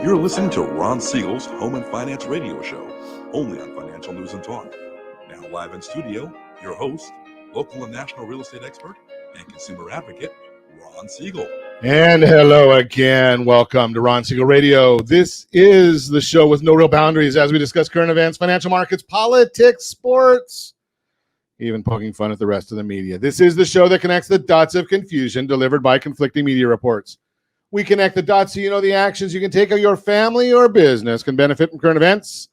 You're listening to Ron Siegel's Home and Finance Radio Show, only on Financial News and Talk. Now live in studio, your host, local and national real estate expert and consumer advocate, Ron Siegel. And hello again. Welcome to Ron Siegel Radio. This is the show with no real boundaries as we discuss current events, financial markets, politics, sports, even poking fun at the rest of the media. This is the show that connects the dots of confusion delivered by conflicting media reports. We connect the dots so you know the actions you can take of your family or business can benefit from current events.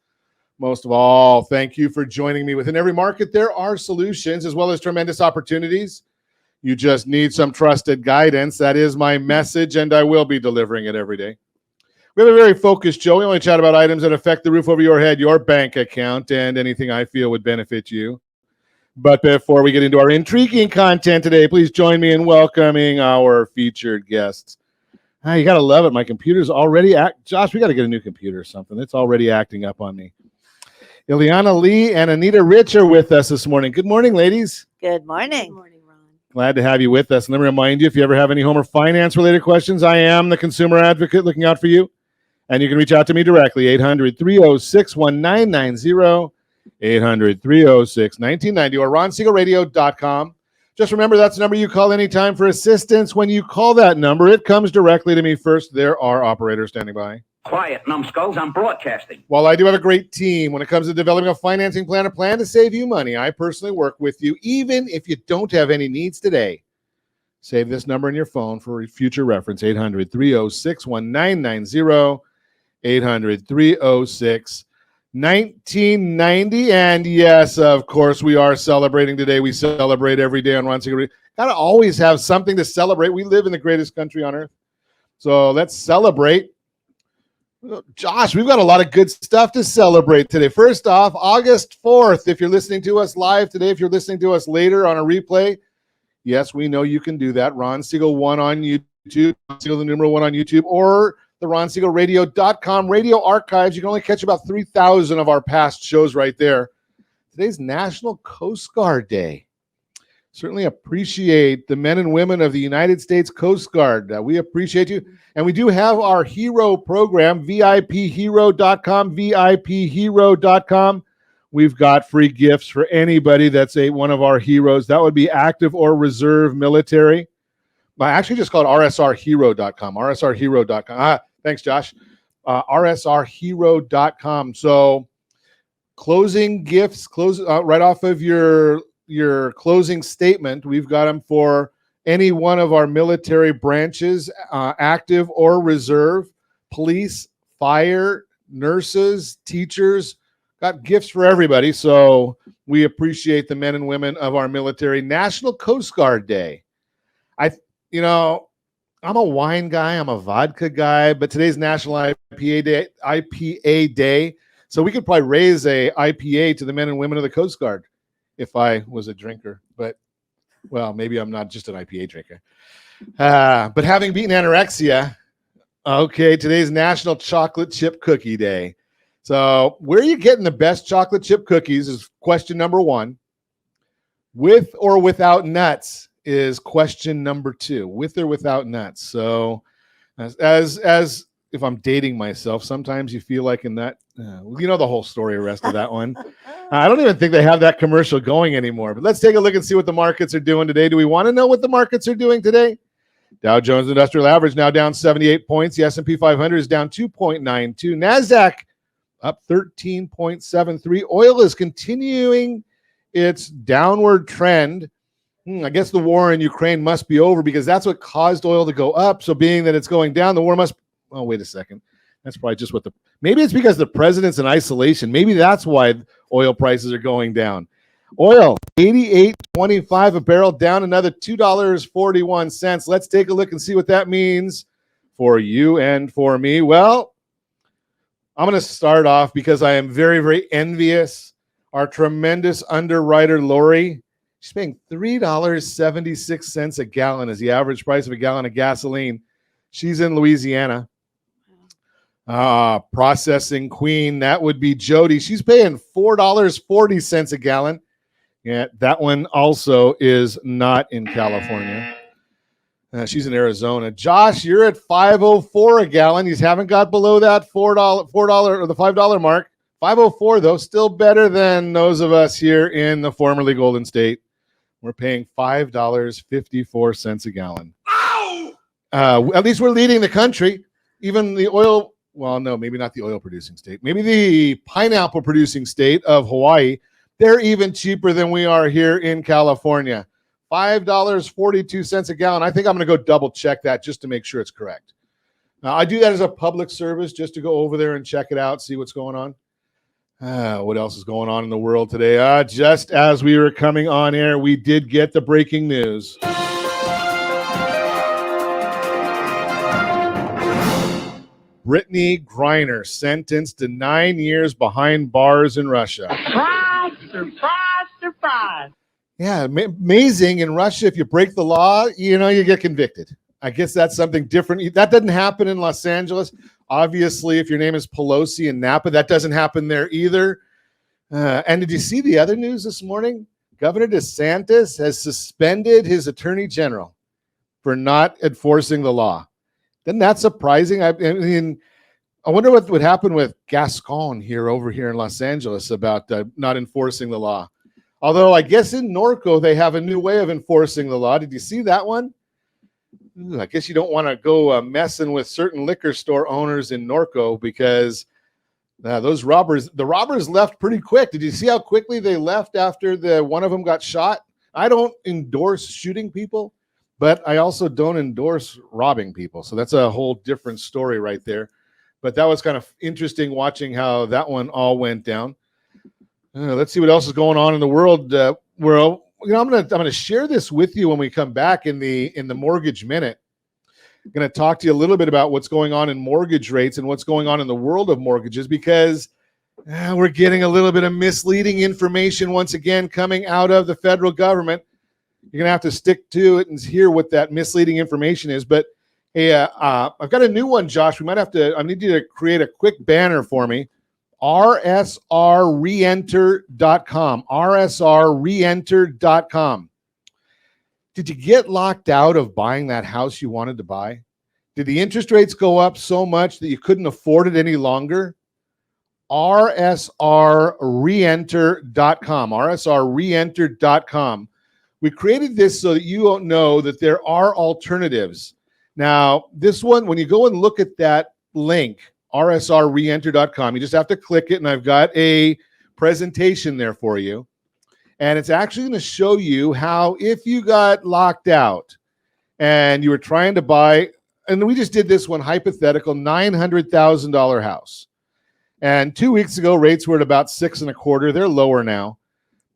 Most of all, thank you for joining me. Within every market, there are solutions as well as tremendous opportunities. You just need some trusted guidance. That is my message, and I will be delivering it every day. We have a very focused show. We only chat about items that affect the roof over your head, your bank account, and anything I feel would benefit you. But before we get into our intriguing content today, please join me in welcoming our featured guests. You got to love it. My computer's already Josh, we got to get a new computer or something. It's already acting up on me. Ileana Lee and Anita Rich are with us this morning. Good morning, ladies. Good morning. Good morning, Ron. Glad to have you with us. And let me remind you, if you ever have any home or finance-related questions, I am the consumer advocate looking out for you. And you can reach out to me directly, 800-306-1990, 800-306-1990, or ronsiegelradio.com. Just remember, that's the number you call anytime for assistance. When you call that number, it comes directly to me first. There are operators standing by. Quiet, numbskulls, I'm broadcasting. While I do have a great team when it comes to developing a financing plan, a plan to save you money, I personally work with you, even if you don't have any needs today. Save this number in your phone for future reference, 800-306-1990, 800-306-1990. And yes, of course, we are celebrating today. We celebrate every day on Ron Siegel. Got to always have something to celebrate. We live in the greatest country on earth. So let's celebrate. Josh, we've got a lot of good stuff to celebrate today. First off, August 4th, if you're listening to us live today, if you're listening to us later on a replay, yes, we know you can do that. Ron Siegel 1 on YouTube, Ron Siegel the numeral 1 on YouTube, or the ronsiegelradio.com radio archives. You can only catch about 3,000 of our past shows right there. Today's National Coast Guard Day. Certainly appreciate the men and women of the United States Coast Guard. We appreciate you. And we do have our hero program, VIPhero.com, VIPhero.com. We've got free gifts for anybody that's one of our heroes. That would be active or reserve military. I actually just call it RSRhero.com, RSRhero.com. Thanks, Josh. RSRhero.com. So closing gifts, right off of your closing statement, we've got them for any one of our military branches, active or reserve, police, fire, nurses, teachers, got gifts for everybody. So we appreciate the men and women of our military. National Coast Guard Day. I'm a wine guy, I'm a vodka guy, but today's National IPA Day. So we could probably raise a IPA to the men and women of the Coast Guard if I was a drinker, but well, maybe I'm not just an IPA drinker. But having beaten anorexia, okay, today's National Chocolate Chip Cookie Day. So where are you getting the best chocolate chip cookies is question number 1. With or without nuts is question number 2. With or without nuts. So as if I'm dating myself, sometimes you feel like in that, you know the whole story, the rest of that one. I don't even think they have that commercial going anymore. But let's take a look and see what the markets are doing today. Do we want to know what the markets are doing today? Dow Jones Industrial Average now down 78 points. The S&P 500 is down 2.92. NASDAQ up 13.73. Oil is continuing its downward trend. I guess the war in Ukraine must be over because that's what caused oil to go up. So being that it's going down, the war must... Oh, wait a second. That's probably just maybe it's because the president's in isolation. Maybe that's why oil prices are going down. Oil, $88.25 a barrel, down another $2.41. Let's take a look and see what that means for you and for me. Well, I'm going to start off because I am very, very envious. Our tremendous underwriter, Lori, she's paying $3.76 a gallon as the average price of a gallon of gasoline. She's in Louisiana. Processing queen, that would be Jody. She's paying $4.40 a gallon. Yeah, that one also is not in California. She's in Arizona. Josh, you're at $5.04 a gallon. You haven't got below that $4 or the $5 mark. $5.04 though, still better than those of us here in the formerly Golden State. We're paying $5.54 a gallon. Ow! At least we're leading the country. Even the oil, well, no, maybe not the oil producing state. Maybe the pineapple producing state of Hawaii. They're even cheaper than we are here in California. $5.42 a gallon. I think I'm going to go double check that just to make sure it's correct. Now, I do that as a public service just to go over there and check it out, see what's going on. What else is going on in the world today? Just as we were coming on air, we did get the breaking news. Brittany Griner sentenced to 9 years behind bars in Russia. Surprise, surprise, surprise. Yeah, amazing. In Russia, if you break the law, you get convicted. I guess that's something different. That doesn't happen in Los Angeles. Obviously, if your name is Pelosi in Napa, that doesn't happen there either. And did you see the other news this morning? Governor DeSantis has suspended his attorney general for not enforcing the law. Isn't that surprising? I mean, I wonder what would happen with Gascon over here in Los Angeles about not enforcing the law. Although I guess in Norco, they have a new way of enforcing the law. Did you see that one? I guess you don't want to go messing with certain liquor store owners in Norco because the robbers left pretty quick. Did you see how quickly they left after one of them got shot? I don't endorse shooting people, but I also don't endorse robbing people. So that's a whole different story right there. But that was kind of interesting watching how that one all went down. Let's see what else is going on in the world. I'm going to share this with you when we come back in the Mortgage Minute. I'm going to talk to you a little bit about what's going on in mortgage rates and what's going on in the world of mortgages because we're getting a little bit of misleading information once again coming out of the federal government. You're going to have to stick to it and hear what that misleading information is. But hey, I've got a new one, Josh. I need you to create a quick banner for me. rsrreenter.com. rsrreenter.com. Did you get locked out of buying that house you wanted to buy? Did the interest rates go up so much that you couldn't afford it any longer? rsrreenter.com. rsrreenter.com. We created this so that you don't know that there are alternatives. Now, this one, when you go and look at that link, rsrreenter.com, you just have to click it, and I've got a presentation there for you. And it's actually going to show you how if you got locked out and you were trying to buy, and we just did this one hypothetical $900,000 house. And 2 weeks ago, rates were at about 6.25. They're lower now,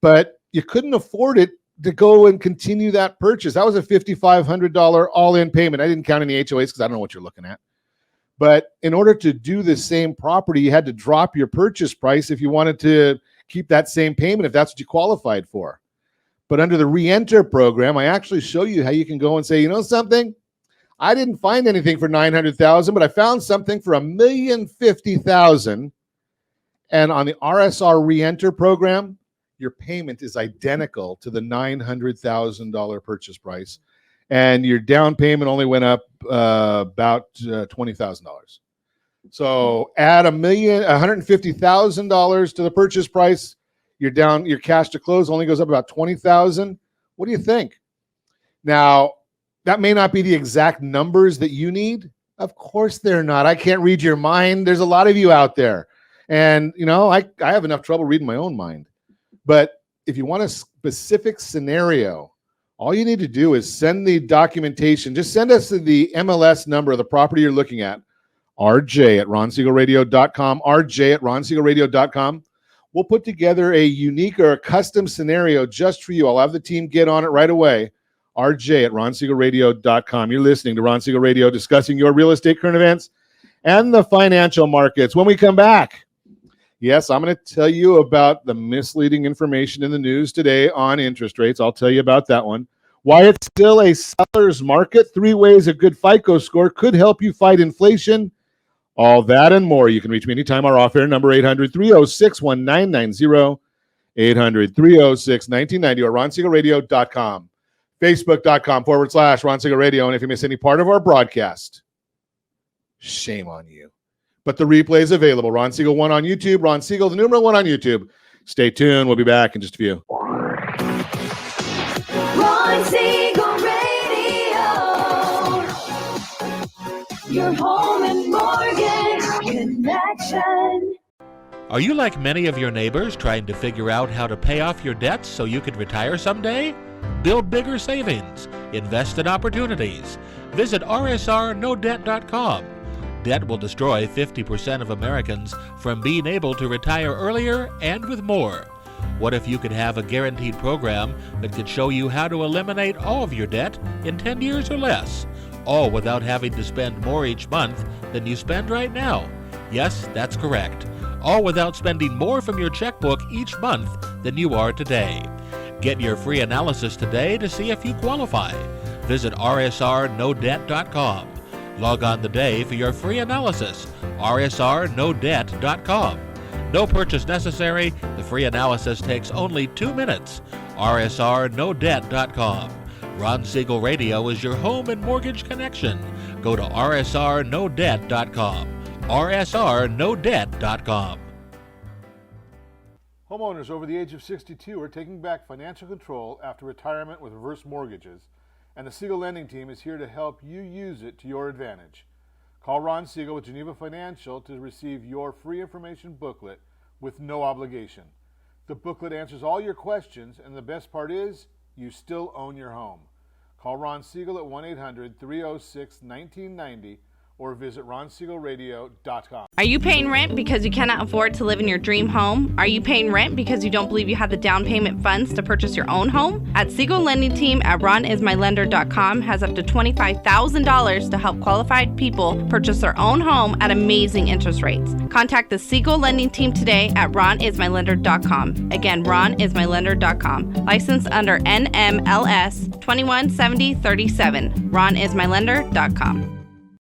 but you couldn't afford it to go and continue that purchase. That was a $5,500 all-in payment. I didn't count any HOAs because I don't know what you're looking at. But in order to do the same property, you had to drop your purchase price if you wanted to keep that same payment, if that's what you qualified for. But under the Reenter program, I actually show you how you can go and say, you know something? I didn't find anything for $900,000, but I found something for $1,050,000. And on the RSR Reenter program, your payment is identical to the $900,000 purchase price. And your down payment only went up about $20,000. So add $150,000 to the purchase price. Your cash to close only goes up about $20,000. What do you think? Now, that may not be the exact numbers that you need. Of course they're not. I can't read your mind. There's a lot of you out there. And, I have enough trouble reading my own mind. But if you want a specific scenario, all you need to do is send the documentation. Just send us the MLS number of the property you're looking at, rj@ronsiegelradio.com, rj@ronsiegelradio.com. We'll put together a unique or a custom scenario just for you. I'll have the team get on it right away, rj@ronsiegelradio.com. You're listening to Ron Siegel Radio, discussing your real estate current events and the financial markets. When we come back, yes, I'm going to tell you about the misleading information in the news today on interest rates. I'll tell you about that one. Why it's still a seller's market. 3 ways a good FICO score could help you fight inflation. All that and more. You can reach me anytime. Our off-air number, 800-306-1990, 800-306-1990, or ronsiegelradio.com. Facebook.com/Ron Siegel Radio. And if you miss any part of our broadcast, shame on you. But the replay is available. Ron Siegel 1 on YouTube. Ron Siegel, the numeral 1 on YouTube. Stay tuned. We'll be back in just a few. Ron Siegel Radio, your home and mortgage connection. Are you like many of your neighbors trying to figure out how to pay off your debts so you could retire someday? Build bigger savings. Invest in opportunities. Visit rsrnodebt.com. Debt will destroy 50% of Americans from being able to retire earlier and with more. What if you could have a guaranteed program that could show you how to eliminate all of your debt in 10 years or less, all without having to spend more each month than you spend right now? Yes, that's correct. All without spending more from your checkbook each month than you are today. Get your free analysis today to see if you qualify. Visit rsrnodebt.com. Log on today for your free analysis, rsrnodebt.com. No purchase necessary. The free analysis takes only 2 minutes. rsrnodebt.com. Ron Siegel Radio is your home and mortgage connection. Go to rsrnodebt.com. rsrnodebt.com. Homeowners over the age of 62 are taking back financial control after retirement with reverse mortgages, and the Siegel Lending Team is here to help you use it to your advantage. Call Ron Siegel with Geneva Financial to receive your free information booklet with no obligation. The booklet answers all your questions, and the best part is, you still own your home. Call Ron Siegel at 1-800-306-1990 or visit ronsiegelradio.com. Are you paying rent because you cannot afford to live in your dream home? Are you paying rent because you don't believe you have the down payment funds to purchase your own home? At Siegel Lending Team at ronismylender.com has up to $25,000 to help qualified people purchase their own home at amazing interest rates. Contact the Siegel Lending Team today at ronismylender.com. Again, ronismylender.com. Licensed under NMLS 217037. ronismylender.com.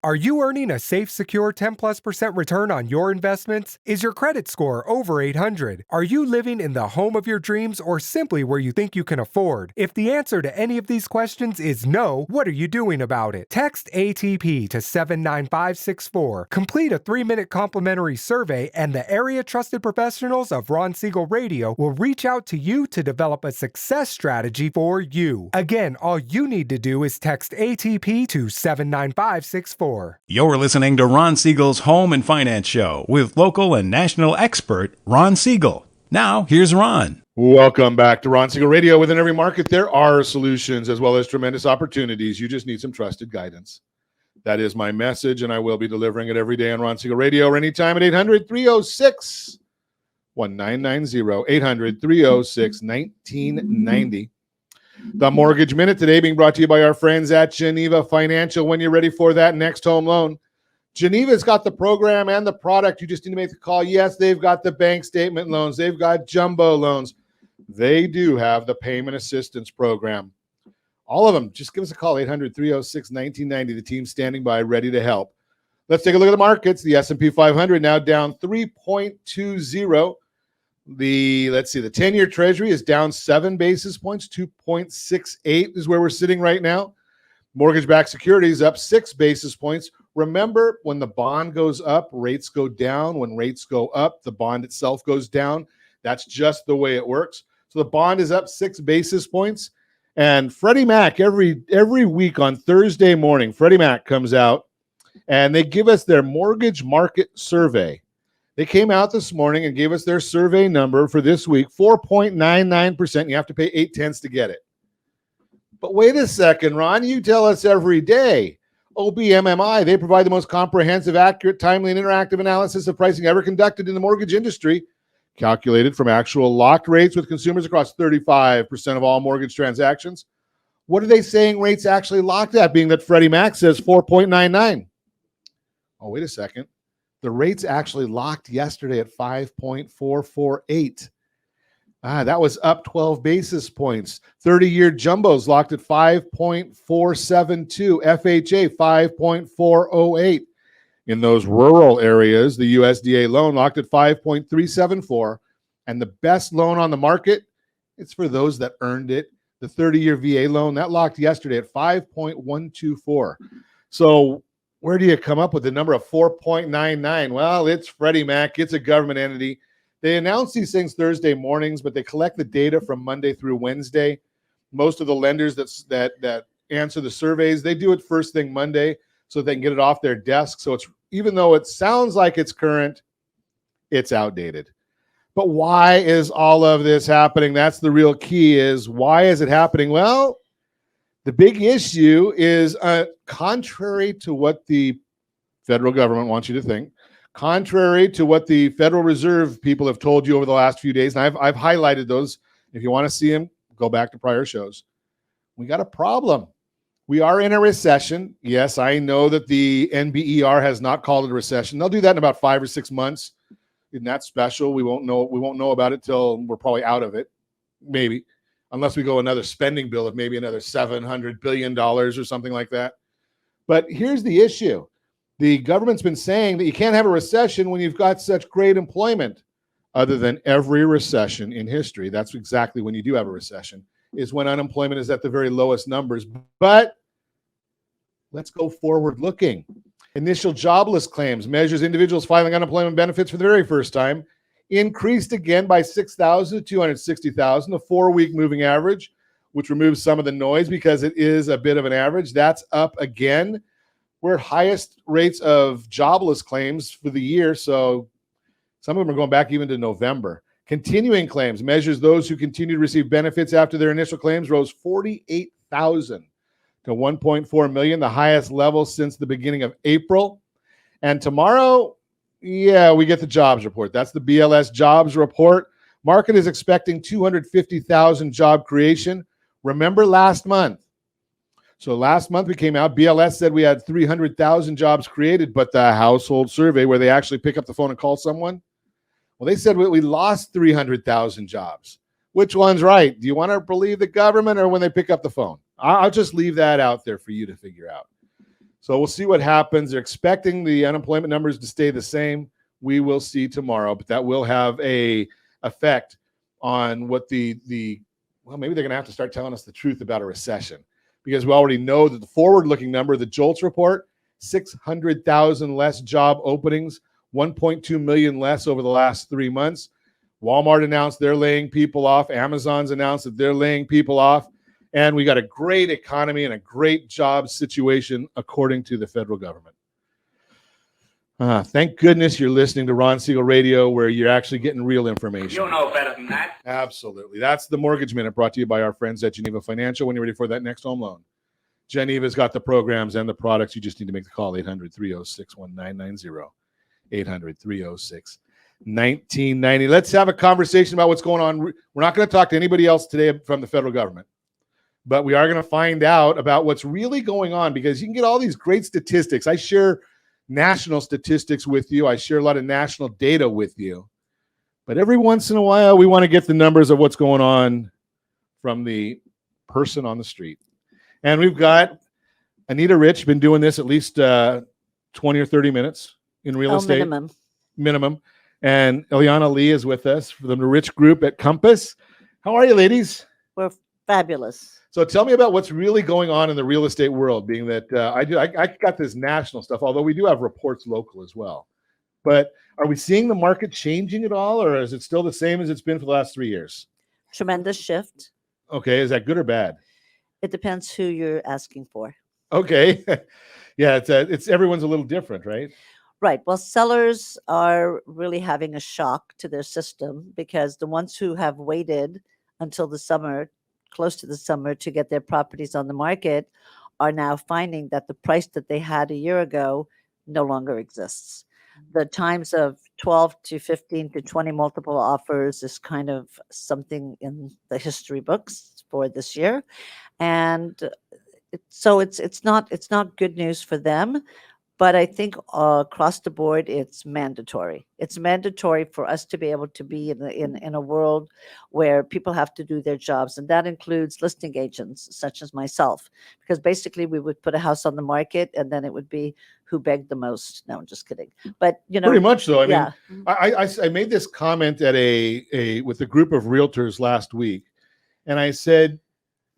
Are you earning a safe, secure 10+% return on your investments? Is your credit score over 800? Are you living in the home of your dreams or simply where you think you can afford? If the answer to any of these questions is no, what are you doing about it? Text ATP to 79564. Complete a 3-minute complimentary survey and the area trusted professionals of Ron Siegel Radio will reach out to you to develop a success strategy for you. Again, all you need to do is text ATP to 79564. You're listening to Ron Siegel's Home and Finance Show with local and national expert Ron Siegel. Now, here's Ron. Welcome back to Ron Siegel Radio. Within every market, there are solutions as well as tremendous opportunities. You just need some trusted guidance. That is my message, and I will be delivering it every day on Ron Siegel Radio or anytime at 800-306-1990, 800-306-1990. The Mortgage Minute today being brought to you by our friends at Geneva Financial. When you're ready for that next home loan, Geneva's got the program and the product. You just need to make the call. Yes, they've got the bank statement loans. They've got jumbo loans. They do have the payment assistance program. All of them. Just give us a call, 800-306-1990. The team's standing by, ready to help. Let's take a look at the markets. The S&P 500 now down 3.20. The 10-year Treasury is down 7 basis points, 2.68 is where we're sitting right now. Mortgage-backed securities up 6 basis points. Remember, when the bond goes up, rates go down. When rates go up, the bond itself goes down. That's just the way it works. So the bond is up 6 basis points. And Freddie Mac, every week on Thursday morning, Freddie Mac comes out and they give us their mortgage market survey. They came out this morning and gave us their survey number for this week, 4.99%. You have to pay 8/10 to get it. But wait a second, Ron, you tell us every day. OBMMI, they provide the most comprehensive, accurate, timely, and interactive analysis of pricing ever conducted in the mortgage industry, calculated from actual locked rates with consumers across 35% of all mortgage transactions. What are they saying rates actually locked at, being that Freddie Mac says 4.99? Oh, wait a second. The rates actually locked yesterday at 5.448. That was up 12 basis points. 30-year jumbos locked at 5.472. FHA 5.408. In those rural areas, the USDA loan locked at 5.374. And the best loan on the market, it's for those that earned it the 30-year VA loan, that locked yesterday at 5.124. So where do you come up with the number of 4.99? Well, it's Freddie Mac. It's a government entity. They announce these things Thursday mornings, but they collect the data from Monday through Wednesday. Most of the lenders that answer the surveys, they do it first thing Monday so they can get it off their desk. So it's, even though it sounds like it's current, it's outdated. But why is all of this happening? That's the real key, is why is it happening? Well, the big issue is contrary to what the federal government wants you to think, contrary to what the Federal Reserve people have told you over the last few days, and I've highlighted those. If you want to see them, go back to prior shows. We got a problem. We are in a recession. Yes, I know that the NBER has not called it a recession. They'll do that in about 5 or 6 months. Isn't that special? We won't know about it till we're probably out of it, maybe, unless we go another spending bill of maybe another $700 billion or something like that. But here's the issue. The government's been saying that you can't have a recession when you've got such great employment. Other than every recession in history, that's exactly when you do have a recession, is when unemployment is at the very lowest numbers. But let's go forward looking. Initial jobless claims measures individuals filing unemployment benefits for the very first time, increased again by 6,000 to 260,000, a 4-week moving average, which removes some of the noise because it is a bit of an average. That's up again. We're at highest rates of jobless claims for the year, so some of them are going back even to November. Continuing claims measures those who continue to receive benefits after their initial claims, rose 48,000 to 1.4 million, the highest level since the beginning of April. And tomorrow, we get the jobs report. That's the BLS jobs report. Market is expecting 250,000 job creation. Remember last month. So last month we came out, BLS said we had 300,000 jobs created, but the household survey where they actually pick up the phone and call someone, well, they said we lost 300,000 jobs. Which one's right? Do you want to believe the government or when they pick up the phone? I'll just leave that out there for you to figure out. So we'll see what happens. They're expecting the unemployment numbers to stay the same. We will see tomorrow, but that will have a effect on what maybe they're going to have to start telling us the truth about a recession, because we already know that the forward-looking number, the JOLTS report, 600,000 less job openings, 1.2 million less over the last 3 months. Walmart announced they're laying people off. Amazon's announced that they're laying people off. And we got a great economy and a great job situation, according to the federal government. Thank goodness you're listening to Ron Siegel Radio, where you're actually getting real information. You know better than that. Absolutely. That's the Mortgage Minute, brought to you by our friends at Geneva Financial. When you're ready for that next home loan, Geneva's got the programs and the products. You just need to make the call, 800-306-1990, 800-306-1990. Let's have a conversation about what's going on. We're not going to talk to anybody else today from the federal government, but we are going to find out about what's really going on, because you can get all these great statistics. I share national statistics with you. I share a lot of national data with you. But every once in a while, we want to get the numbers of what's going on from the person on the street. And we've got Anita Rich, been doing this at least 20 or 30 minutes in real estate. Minimum. And Ileana Lee is with us from the Rich Group at Compass. How are you, ladies? We're fabulous. So tell me about what's really going on in the real estate world, being that I got this national stuff, although we do have reports local as well. But are we seeing the market changing at all, or is it still the same as it's been for the last 3 years? Tremendous shift. Okay. Is that good or bad? It depends who you're asking for. Okay. Yeah, it's everyone's a little different, right? Right. Well, sellers are really having a shock to their system, because the ones who have waited until the summer, close to the summer, to get their properties on the market are now finding that the price that they had a year ago no longer exists. The times of 12 to 15 to 20 multiple offers is kind of something in the history books for this year. And so it's not good news for them. But I think across the board, it's mandatory. It's mandatory for us to be able to be in a world where people have to do their jobs. And that includes listing agents such as myself, because basically we would put a house on the market and then it would be who begged the most. No, I'm just kidding. But, pretty much though. I yeah. mean, I made this comment at with a group of realtors last week, and I said,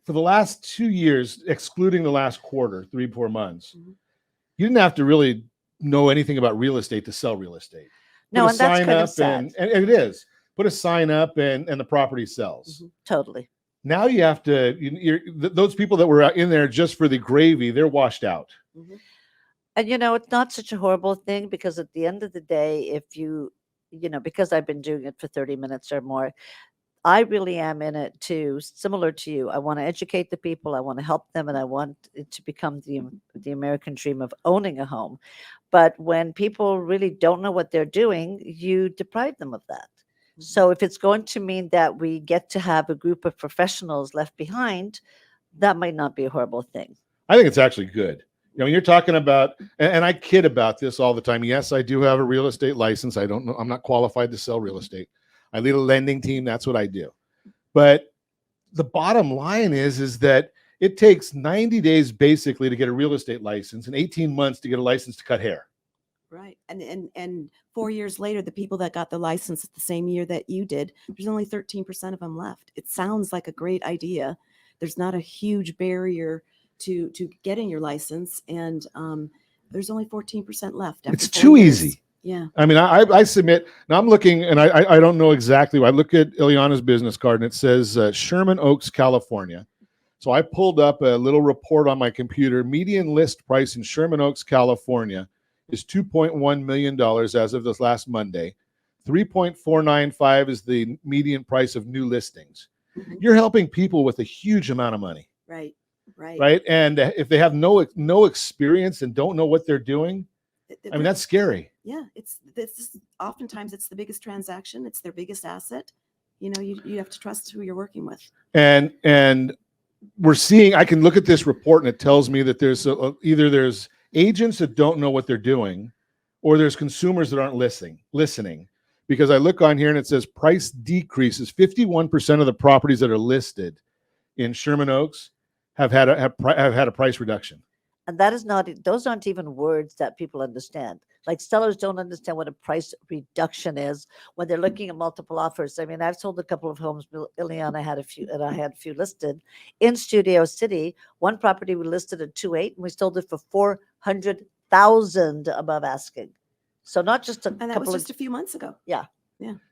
for the last 2 years, excluding the last quarter, 3-4 months, Mhm. you didn't have to really know anything about real estate to sell real estate. No, Put a and that's sign kind of up sad. and it is. Put a sign up and the property sells. Totally. Now you have to, those people that were in there just for the gravy, they're washed out. And it's not such a horrible thing, because at the end of the day, if because I've been doing it for 30 minutes or more, I really am in it too, similar to you. I want to educate the people, I want to help them, and I want it to become the American dream of owning a home. But when people really don't know what they're doing, you deprive them of that. So if it's going to mean that we get to have a group of professionals left behind, that might not be a horrible thing. I think it's actually good. When you're talking about, and I kid about this all the time. Yes, I do have a real estate license. I don't know. I'm not qualified to sell real estate. I lead a lending team. That's what I do. But the bottom line is that it takes 90 days basically to get a real estate license and 18 months to get a license to cut hair. Right. And 4 years later, the people that got the license the same year that you did, there's only 13% of them left. It sounds like a great idea. There's not a huge barrier to getting your license, and there's only 14% left. It's too easy. Yeah. I mean, I submit, now I'm looking, and I don't know exactly. I look at Ileana's business card, and it says Sherman Oaks, California. So I pulled up a little report on my computer. Median list price in Sherman Oaks, California is $2.1 million as of this last Monday. 3.495 is the median price of new listings. You're helping people with a huge amount of money. Right. Right. And if they have no experience and don't know what they're doing, I mean, that's scary. Yeah. Oftentimes it's the biggest transaction. It's their biggest asset. You have to trust who you're working with. And we're seeing, I can look at this report and it tells me that there's either there's agents that don't know what they're doing, or there's consumers that aren't listening. Because I look on here and it says price decreases. 51% of the properties that are listed in Sherman Oaks have had a price reduction. And those aren't even words that people understand. Like, sellers don't understand what a price reduction is when they're looking at multiple offers. I mean, I've sold a couple of homes. Ileana had a few, and I had a few listed in Studio City. One property we listed at 2.8, and we sold it for $400,000 above asking. So not just a And that couple was just a few months ago. Yeah.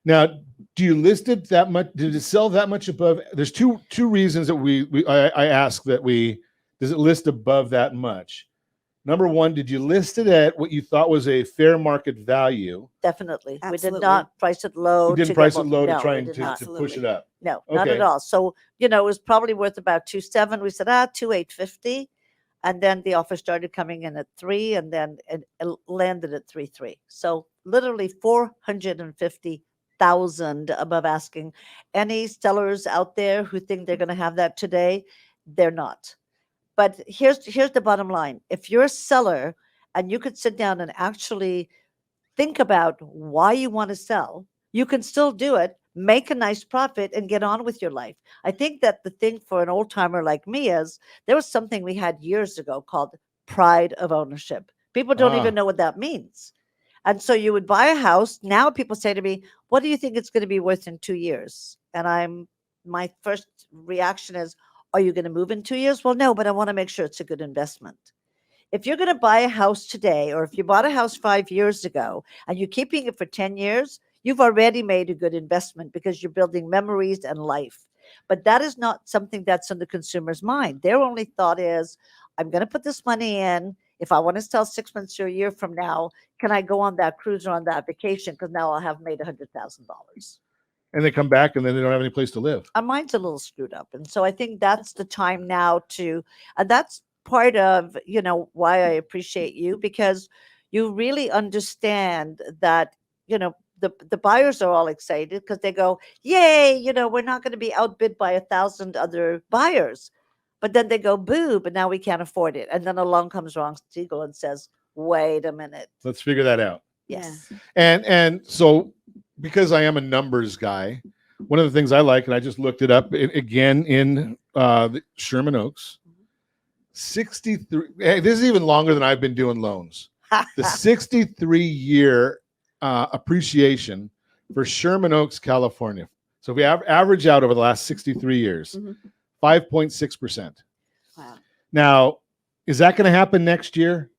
Now, do you list it that much? Did it sell that much above? There's two reasons that I ask that does it list above that much? Number one, did you list it at what you thought was a fair market value? Definitely. Absolutely. We did not price it low. You didn't price it low to try and to Absolutely. push it up. No, not at Okay. all. So, it was probably worth about 2.7. We said, 2.850. And then the offer started coming in at 3, and then it landed at 3.3. So literally $450,000 above asking. Any sellers out there who think they're going to have that today, they're not. But here's the bottom line. If you're a seller and you could sit down and actually think about why you want to sell, you can still do it, make a nice profit, and get on with your life. I think that the thing for an old timer like me is there was something we had years ago called pride of ownership. People don't even know what that means. And so you would buy a house. Now people say to me, what do you think it's going to be worth in 2 years? And my first reaction is, are you going to move in 2 years? Well, no, but I want to make sure it's a good investment. If you're going to buy a house today, or if you bought a house 5 years ago and you're keeping it for 10 years, you've already made a good investment because you're building memories and life. But that is not something that's in the consumer's mind. Their only thought is, I'm going to put this money in. If I want to sell 6 months or a year from now, can I go on that cruise or on that vacation? Because now I'll have made $100,000. And they come back and then they don't have any place to live. Our mind's a little screwed up. And so I think that's the time now and that's part of, why I appreciate you, because you really understand that, the buyers are all excited because they go, yay, we're not going to be outbid by 1,000 other buyers. But then they go, boo, but now we can't afford it. And then along comes Ron Siegel and says, wait a minute. Let's figure that out. Yes. And so, because I am a numbers guy, one of the things I like, and I just looked it up again in Sherman Oaks, 63. Hey, this is even longer than I've been doing loans. The 63-year appreciation for Sherman Oaks, California. So if we average out over the last 63 years, 5.6%. Wow. Now, is that going to happen next year?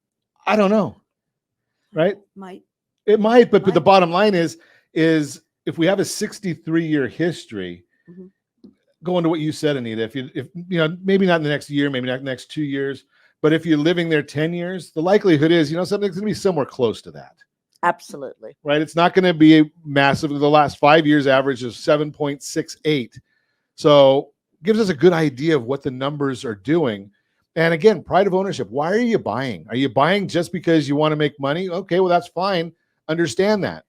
I don't know. Right? Might. It might, but the bottom line is if we have a 63-year history, going to what you said, Anita, if you know, maybe not in the next year, maybe not the next 2 years, but if you're living there 10 years, the likelihood is, something's going to be somewhere close to that. Absolutely. Right? It's not going to be a massive. The last 5 years average is 7.68. So gives us a good idea of what the numbers are doing. And again, pride of ownership. Why are you buying? Are you buying just because you want to make money? Okay, well, that's fine. Understand that.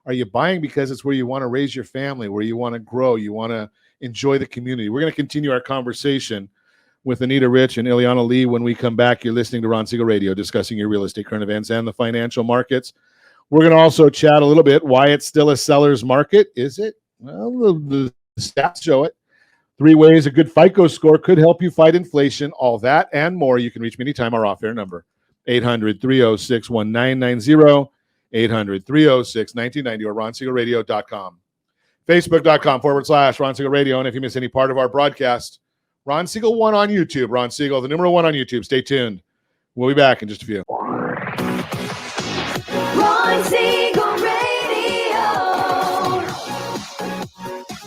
Are you buying because it's where you want to raise your family, where you want to grow, you want to enjoy the community? We're going to continue our conversation with Anita Rich and Ileana Lee when we come back. You're listening to Ron Siegel Radio, discussing your real estate current events and the financial markets. We're going to also chat a little bit why it's still a seller's market. Is it? Well, the stats show it. 3 ways a good FICO score could help you fight inflation. All that and more. You can reach me anytime. Our off-air number, 800-306-1990, 800-306-1990, or RonSiegelRadio.com. Facebook.com/Ron Siegel Radio. And if you miss any part of our broadcast, Ron Siegel 1 on YouTube. Ron Siegel, the number 1 on YouTube. Stay tuned. We'll be back in just a few. Ron Siegel Radio.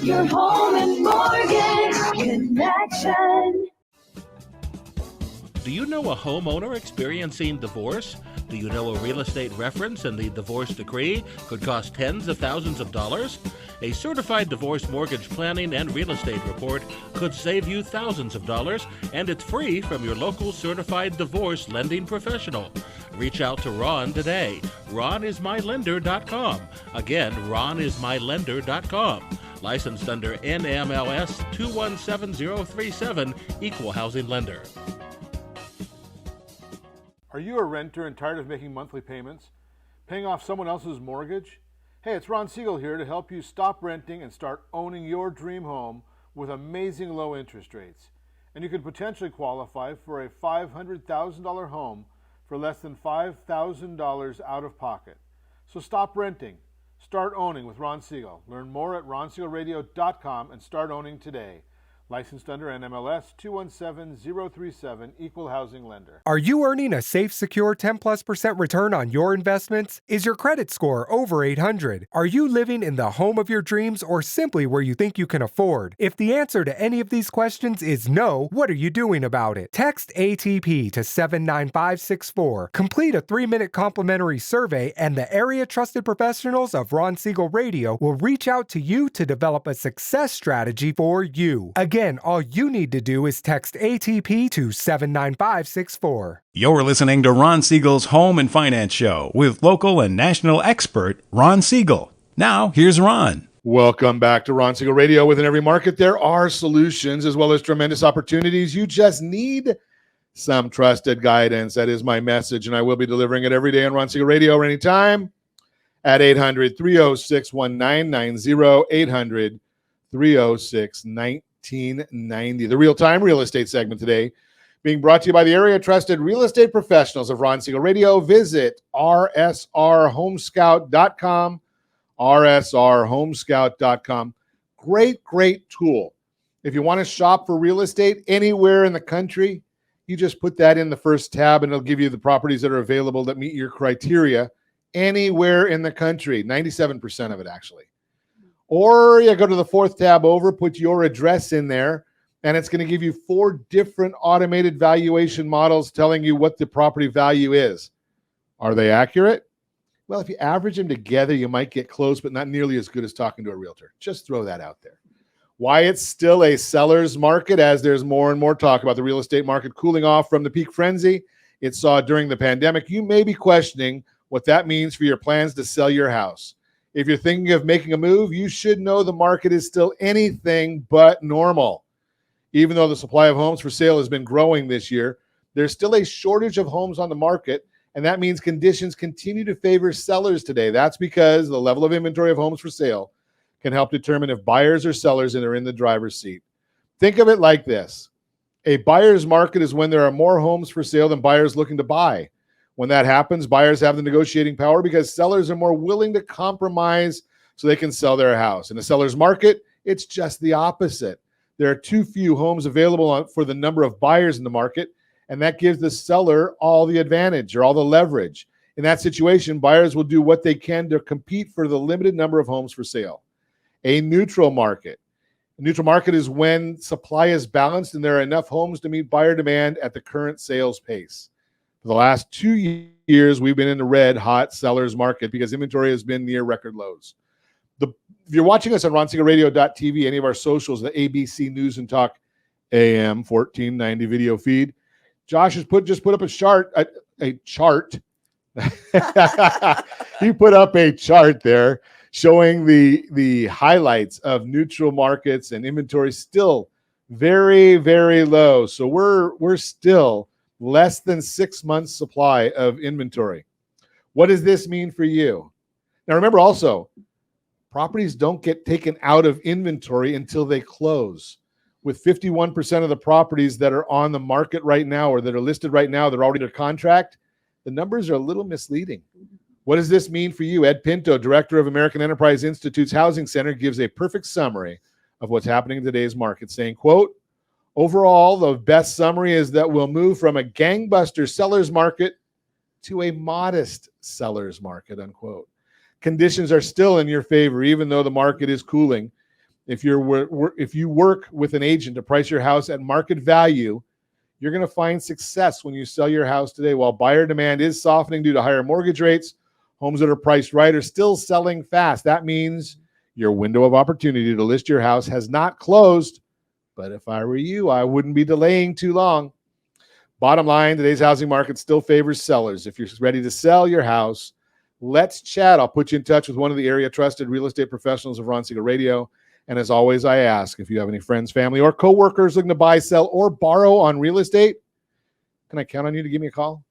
Your home and mortgage connection. Do you know a homeowner experiencing divorce? Do you know a real estate reference and the divorce decree could cost tens of thousands of dollars? A certified divorce mortgage planning and real estate report could save you thousands of dollars, and it's free from your local certified divorce lending professional. Reach out to Ron today. RonIsMyLender.com. Again, RonIsMyLender.com. Licensed under NMLS 217037, Equal Housing Lender. Are you a renter and tired of making monthly payments? Paying off someone else's mortgage? Hey, it's Ron Siegel here to help you stop renting and start owning your dream home with amazing low interest rates. And you could potentially qualify for a $500,000 home for less than $5,000 out of pocket. So stop renting. Start owning with Ron Siegel. Learn more at RonSiegelRadio.com and start owning today. Licensed under NMLS 217037, Equal Housing Lender. Are you earning a safe, secure 10+% return on your investments? Is your credit score over 800? Are you living in the home of your dreams or simply where you think you can afford? If the answer to any of these questions is no, what are you doing about it? Text ATP to 79564. Complete a 3-minute complimentary survey, and the area trusted professionals of Ron Siegel Radio will reach out to you to develop a success strategy for you. Again, all you need to do is text ATP to 79564. You're listening to Ron Siegel's Home and Finance Show with local and national expert Ron Siegel. Now, here's Ron. Welcome back to Ron Siegel Radio. Within every market, there are solutions as well as tremendous opportunities. You just need some trusted guidance. That is my message, and I will be delivering it every day on Ron Siegel Radio or anytime at 800-306-1990, 800-306-1990. The real-time real estate segment today being brought to you by the area trusted real estate professionals of Ron Siegel Radio. Visit rsrhomescout.com, rsrhomescout.com. Great tool. If you want to shop for real estate anywhere in the country, you just put that in the first tab and it'll give you the properties that are available that meet your criteria anywhere in the country, 97% of it actually. Or you go to the 4th tab over, put your address in there, and it's going to give you 4 different automated valuation models telling you what the property value is. Are they accurate? Well, if you average them together, you might get close, but not nearly as good as talking to a realtor. Just throw that out there. Why it's still a seller's market as there's more and more talk about the real estate market cooling off from the peak frenzy it saw during the pandemic. You may be questioning what that means for your plans to sell your house. If you're thinking of making a move, you should know the market is still anything but normal. Even though the supply of homes for sale has been growing this year, there's still a shortage of homes on the market, and that means conditions continue to favor sellers today. That's because the level of inventory of homes for sale can help determine if buyers or sellers are in the driver's seat. Think of it like this. A buyer's market is when there are more homes for sale than buyers looking to buy. When that happens, buyers have the negotiating power because sellers are more willing to compromise so they can sell their house. In a seller's market, it's just the opposite. There are too few homes available for the number of buyers in the market, and that gives the seller all the advantage or all the leverage. In that situation, buyers will do what they can to compete for the limited number of homes for sale. A neutral market. A neutral market is when supply is balanced and there are enough homes to meet buyer demand at the current sales pace. For the last 2 years, we've been in the red hot sellers market because inventory has been near record lows. If you're watching us on RonSiegelRadio.tv, any of our socials, the ABC News and Talk AM 1490 video feed, Josh has just put up a chart. He put up a chart there showing the highlights of neutral markets and inventory still very, very low. So we're still less than 6 months supply of inventory. What does this mean for you? Now remember also, properties don't get taken out of inventory until they close. With 51% of the properties that are on the market right now or that are listed right now, they're already under contract, the numbers are a little misleading. What does this mean for you? Ed Pinto, director of American Enterprise Institute's Housing Center, gives a perfect summary of what's happening in today's market, saying, quote, overall, the best summary is that we'll move from a gangbuster seller's market to a modest seller's market, unquote. Conditions are still in your favor, even though the market is cooling. If you work with an agent to price your house at market value, you're going to find success when you sell your house today. While buyer demand is softening due to higher mortgage rates, homes that are priced right are still selling fast. That means your window of opportunity to list your house has not closed. But if I were you, I wouldn't be delaying too long. Bottom line, today's housing market still favors sellers. If you're ready to sell your house, let's chat. I'll put you in touch with one of the area trusted real estate professionals of Ron Siegel Radio. And as always, I ask if you have any friends, family, or coworkers looking to buy, sell, or borrow on real estate, can I count on you to give me a call?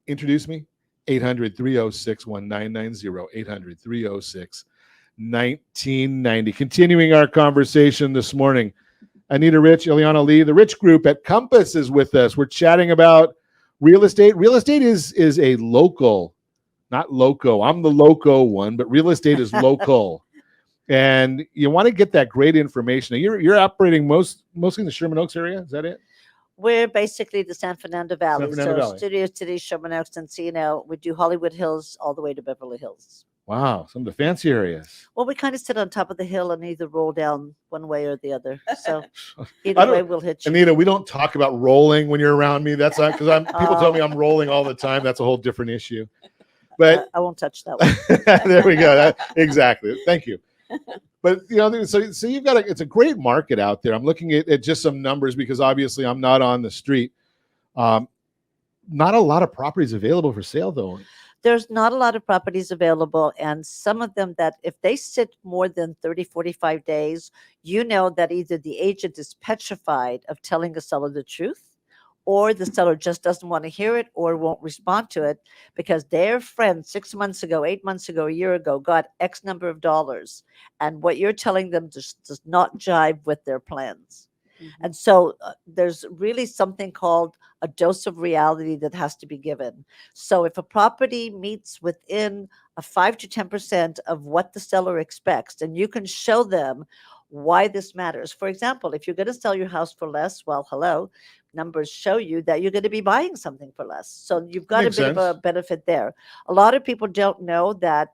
Introduce me. 800-306-1990. 800-306-1990. Continuing our conversation this morning, Anita Rich, Ileana Lee, the Rich Group at Compass is with us. We're chatting about real estate. Real estate is a local, not loco. I'm the loco one, but real estate is local. And you want to get that great information. You're operating mostly in the Sherman Oaks area. Is that it? We're basically the San Fernando Valley. San Fernando Valley. Studio City, Sherman Oaks, Encino. We do Hollywood Hills all the way to Beverly Hills. Wow, some of the fancy areas. Well, we kind of sit on top of the hill and either roll down one way or the other. So either way, we'll hit you. Anita, we don't talk about rolling when you're around me. That's not because people tell me I'm rolling all the time. That's a whole different issue. But I won't touch that one. There we go. Exactly. Thank you. But so you've got it's a great market out there. I'm looking at just some numbers because obviously I'm not on the street. Not a lot of properties available for sale though. There's not a lot of properties available, and some of them that if they sit more than 30, 45 days, you know that either the agent is petrified of telling a seller the truth, or the seller just doesn't want to hear it or won't respond to it because their friend 6 months ago, 8 months ago, a year ago got X number of dollars. And what you're telling them just does not jive with their plans. Mm-hmm. And so there's really something called a dose of reality that has to be given. So if a property meets within a 5 to 10% of what the seller expects, and you can show them why this matters. For example, if you're going to sell your house for less, well, hello, numbers show you that you're going to be buying something for less. So you've got Makes a bit sense. of a benefit there. A lot of people don't know that.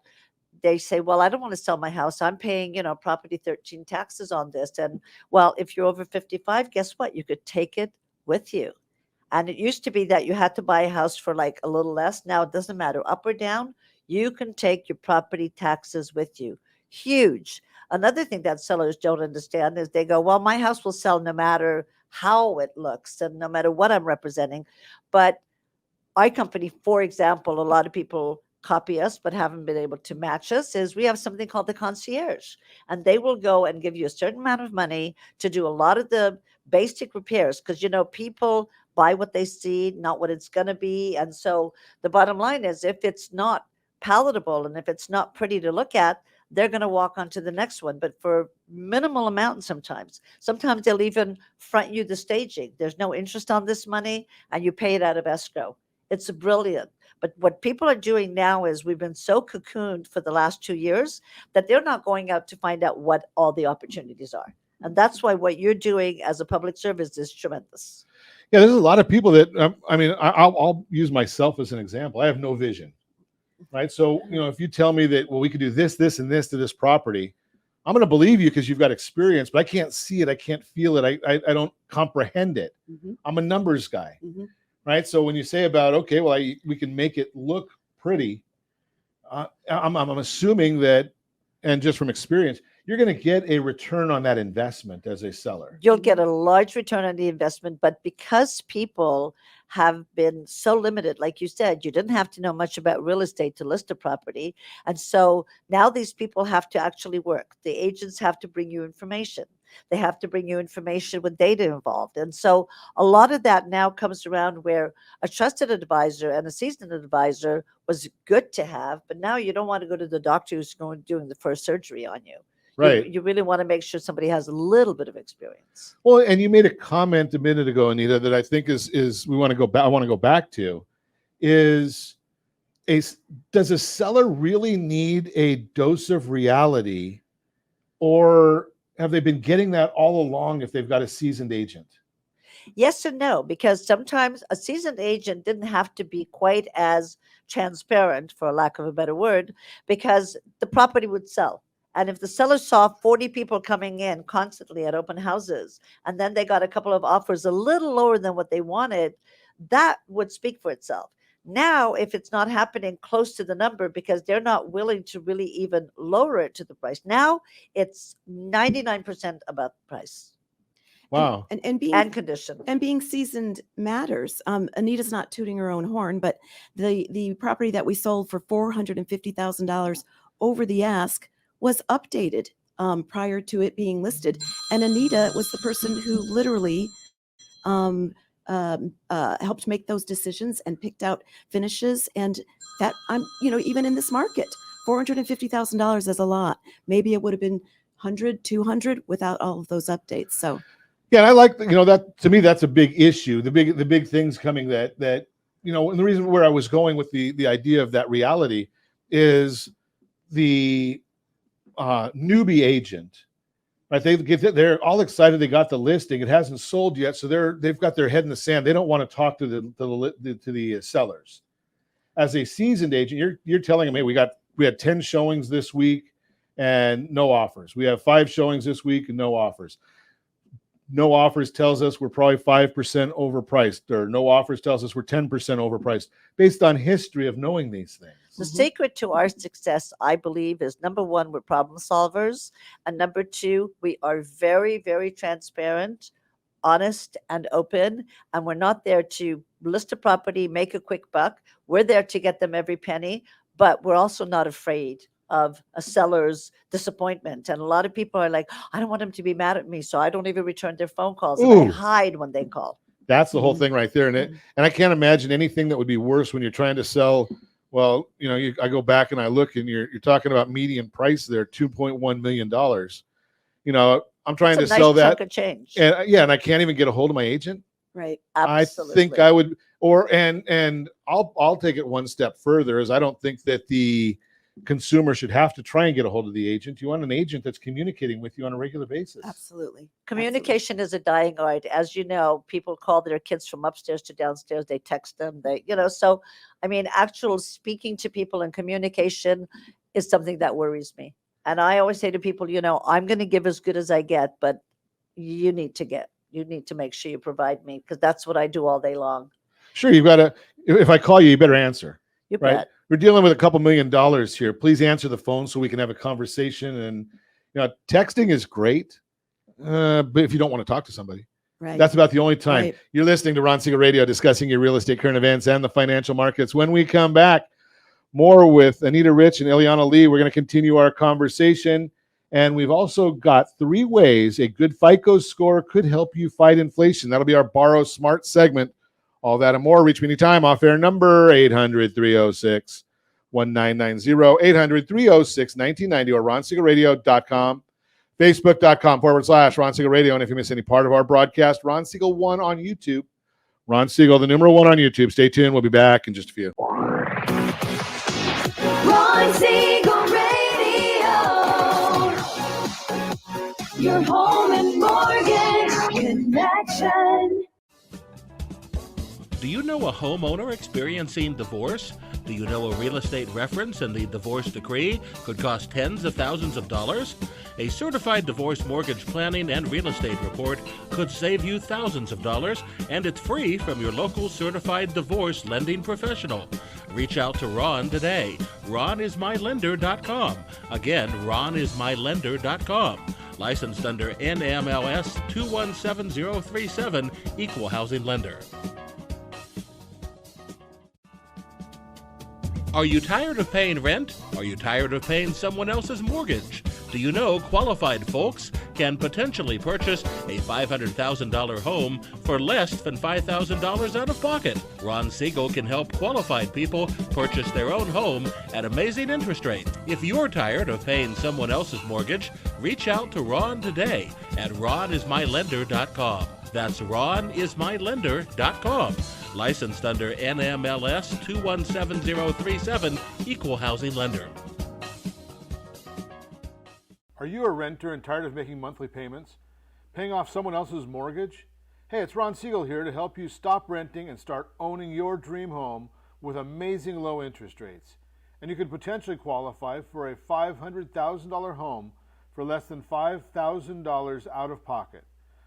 They say, well, I don't want to sell my house. I'm paying, Property 13 taxes on this. And well, if you're over 55, guess what? You could take it with you. And it used to be that you had to buy a house for like a little less. Now it doesn't matter, up or down, you can take your property taxes with you. Huge. Another thing that sellers don't understand is they go, well, my house will sell no matter how it looks and no matter what I'm representing. But our company, for example, a lot of people copy us but haven't been able to match us, is we have something called the concierge. And they will go and give you a certain amount of money to do a lot of the basic repairs because, people buy what they see, not what it's going to be. And so the bottom line is if it's not palatable and if it's not pretty to look at, they're going to walk on to the next one, but for minimal amount sometimes. Sometimes they'll even front you the staging. There's no interest on this money, and you pay it out of escrow. It's brilliant. But what people are doing now is we've been so cocooned for the last 2 years that they're not going out to find out what all the opportunities are. And that's why what you're doing as a public service is tremendous. Yeah, there's a lot of people that, I'll use myself as an example. I have no vision, right? So, if you tell me that, well, we could do this, this, and this to this property, I'm going to believe you because you've got experience, but I can't see it. I can't feel it. I don't comprehend it. I'm a numbers guy, right? So when you say about, okay, well, we can make it look pretty, I'm assuming that, and just from experience, you're going to get a return on that investment as a seller. You'll get a large return on the investment, but because people have been so limited, like you said, you didn't have to know much about real estate to list a property. And so now these people have to actually work. The agents have to bring you information. They have to bring you information with data involved. And so a lot of that now comes around where a trusted advisor and a seasoned advisor was good to have, but now you don't want to go to the doctor who's doing the first surgery on you. Right. You really want to make sure somebody has a little bit of experience. Well, and you made a comment a minute ago, Anita, that I think is we want to go back. I want to go back to does a seller really need a dose of reality, or have they been getting that all along if they've got a seasoned agent? Yes and no, because sometimes a seasoned agent didn't have to be quite as transparent, for lack of a better word, because the property would sell. And if the seller saw 40 people coming in constantly at open houses, and then they got a couple of offers a little lower than what they wanted, that would speak for itself. Now, if it's not happening close to the number because they're not willing to really even lower it to the price, now it's 99% about the price. Wow. And condition. And being seasoned matters. Anita's not tooting her own horn, but the property that we sold for $450,000 over the ask was updated prior to it being listed. And Anita was the person who literally helped make those decisions and picked out finishes. And that, even in this market, $450,000 is a lot. Maybe it would have been 100, 200 without all of those updates. So, yeah, and I like, that to me, that's a big issue. The big things coming that, and the reason where I was going with the idea of that reality is the newbie agent, right? They're all excited. They got the listing. It hasn't sold yet. So they've got their head in the sand. They don't want to talk to the sellers. As a seasoned agent, you're telling them, hey, we had 10 showings this week and no offers. We have 5 showings this week and no offers. No offers tells us we're probably 5% overpriced, or no offers tells us we're 10% overpriced, based on history of knowing these things. The secret to our success, I believe, is number one, we're problem solvers. And number two, we are very, very transparent, honest, and open. And we're not there to list a property, make a quick buck. We're there to get them every penny, but we're also not afraid of a seller's disappointment. And a lot of people are like, I don't want them to be mad at me, so I don't even return their phone calls. And I hide when they call. That's the whole thing right there. And I can't imagine anything that would be worse when you're trying to sell. Well, I go back and I look, and you're talking about median price there, $2.1 million. I'm trying to sell that. Chunk of change. And I can't even get a hold of my agent. Right. Absolutely. I think I would, and I'll take it one step further, is I don't think that the consumer should have to try and get a hold of the agent. You want an agent that's communicating with you on a regular basis. Absolutely. Communication is a dying art. As you know, people call their kids from upstairs to downstairs. They text them. So, actual speaking to people and communication is something that worries me. And I always say to people, I'm going to give as good as I get, but you need to make sure you provide me, because that's what I do all day long. Sure. You've got to, if I call you, you better answer. You right? bet. We're dealing with a couple $1 million here. Please answer the phone so we can have a conversation. And texting is great, but if you don't want to talk to somebody, right, that's about the only time. Right. You're listening to Ron Siegel Radio, discussing your real estate current events and the financial markets. When we come back, more with Anita Rich and Ileana Lee. We're going to continue our conversation, and we've also got 3 ways a good FICO score could help you fight inflation. That'll be our Borrow Smart segment. All that and more. Reach me anytime. Off-air number 800-306-1990, 800-306-1990, or ronsiegelradio.com, facebook.com/Ron Siegel Radio. And if you miss any part of our broadcast, Ron Siegel 1 on YouTube. Ron Siegel, the numeral 1 on YouTube. Stay tuned. We'll be back in just a few. Ron Siegel Radio, your home and you know a homeowner experiencing divorce? Do you know a real estate reference in the divorce decree could cost tens of thousands of dollars? A certified divorce mortgage planning and real estate report could save you thousands of dollars, and it's free from your local certified divorce lending professional. Reach out to Ron today. RonIsMyLender.com. Again, RonIsMyLender.com. Licensed under NMLS 217037, Equal Housing Lender. Are you tired of paying rent? Are you tired of paying someone else's mortgage? Do you know qualified folks can potentially purchase a $500,000 home for less than $5,000 out of pocket? Ron Siegel can help qualified people purchase their own home at amazing interest rates. If you're tired of paying someone else's mortgage, reach out to Ron today at RonIsMyLender.com. That's RonIsMyLender.com. Licensed under NMLS 217037, Equal Housing Lender. Are you a renter and tired of making monthly payments? Paying off someone else's mortgage? Hey, it's Ron Siegel here to help you stop renting and start owning your dream home with amazing low interest rates. And you could potentially qualify for a $500,000 home for less than $5,000 out of pocket.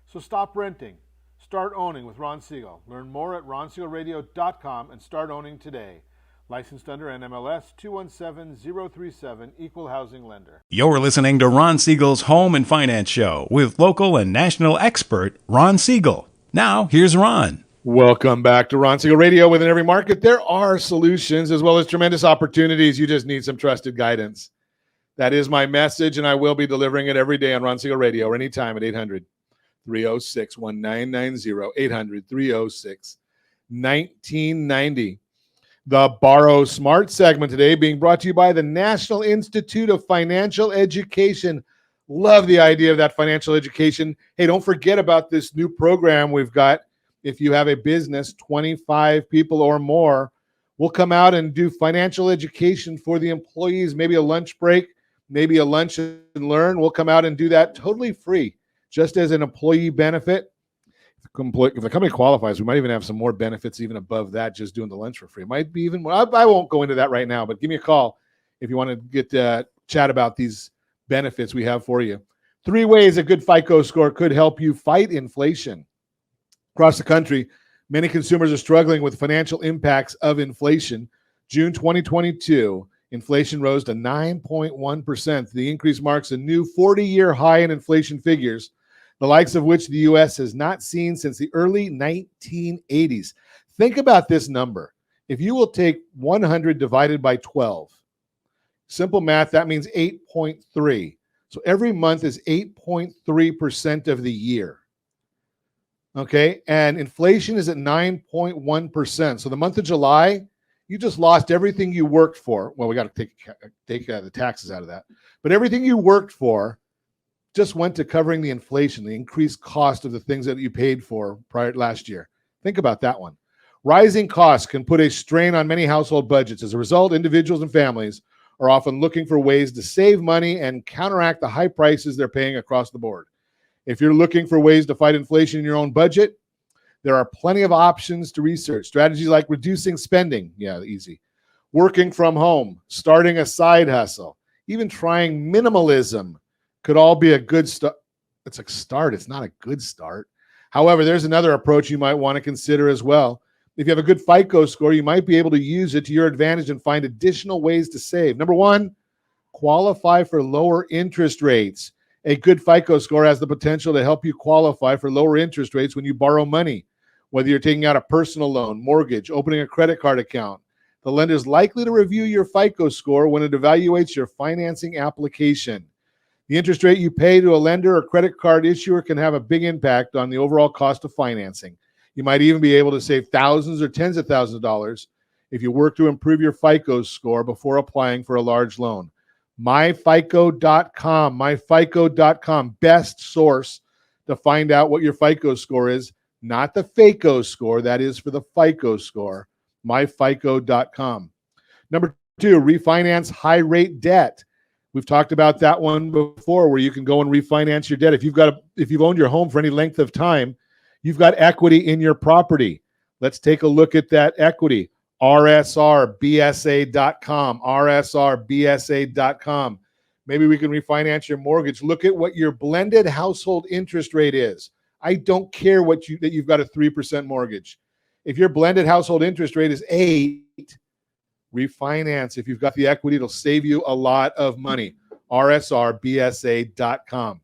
So stop renting. Start owning with Ron Siegel. Learn more at ronsiegelradio.com and start owning today. Licensed under NMLS 217037, Equal Housing Lender. You're listening to Ron Siegel's Home and Finance Show with local and national expert Ron Siegel. Now, here's Ron. Welcome back to Ron Siegel Radio. Within every market, there are solutions as well as tremendous opportunities. You just need some trusted guidance. That is my message, and I will be delivering it every day on Ron Siegel Radio or anytime at 800-306-1990, 800-306-1990. The Borrow Smart segment today being brought to you by the National Institute of Financial Education. Love the idea of that financial education. Hey, don't forget about this new program we've got. If you have a business, 25 people or more, we'll come out and do financial education for the employees, maybe a lunch break, maybe a lunch and learn. We'll come out and do that totally free, just as an employee benefit. If the company qualifies, we might even have some more benefits even above that, just doing the lunch for free. It might be even more. I won't go into that right now, but give me a call if you want to get chat about these benefits we have for you. 3 ways a good FICO score could help you fight inflation. Across the country, many consumers are struggling with financial impacts of inflation. June 2022, inflation rose to 9.1%. The increase marks a new 40-year high in inflation figures, the likes of which the U.S. has not seen since the early 1980s. Think about this number. If you will take 100 divided by 12, simple math, that means 8.3. So every month is 8.3% of the year. Okay, and inflation is at 9.1%. So the month of July, you just lost everything you worked for. Well, we got to take the taxes out of that. But everything you worked for just went to covering the inflation, the increased cost of the things that you paid for last year. Think about that one. Rising costs can put a strain on many household budgets. As a result, individuals and families are often looking for ways to save money and counteract the high prices they're paying across the board. If you're looking for ways to fight inflation in your own budget, there are plenty of options to research. Strategies like reducing spending, easy. Working from home, starting a side hustle, even trying minimalism could all be a good start. It's a start. It's not a good start. However, there's another approach you might want to consider as well. If you have a good FICO score, you might be able to use it to your advantage and find additional ways to save. Number one, qualify for lower interest rates. A good FICO score has the potential to help you qualify for lower interest rates when you borrow money. Whether you're taking out a personal loan, mortgage, opening a credit card account, the lender is likely to review your FICO score when it evaluates your financing application. The interest rate you pay to a lender or credit card issuer can have a big impact on the overall cost of financing. You might even be able to save thousands or tens of thousands of dollars if you work to improve your FICO score before applying for a large loan. MyFICO.com, MyFICO.com, best source to find out what your FICO score is, not the FACO score. That is for the FICO score, MyFICO.com. Number 2, refinance high-rate debt. We've talked about that one before, where you can go and refinance your debt. If you've owned your home for any length of time, you've got equity in your property. Let's take a look at that equity. RSRBSA.com. RSRBSA.com. Maybe we can refinance your mortgage. Look at what your blended household interest rate is. I don't care that you've got a 3% mortgage. If your blended household interest rate is 8%, refinance. If you've got the equity, it'll save you a lot of money. RSRBSA.com.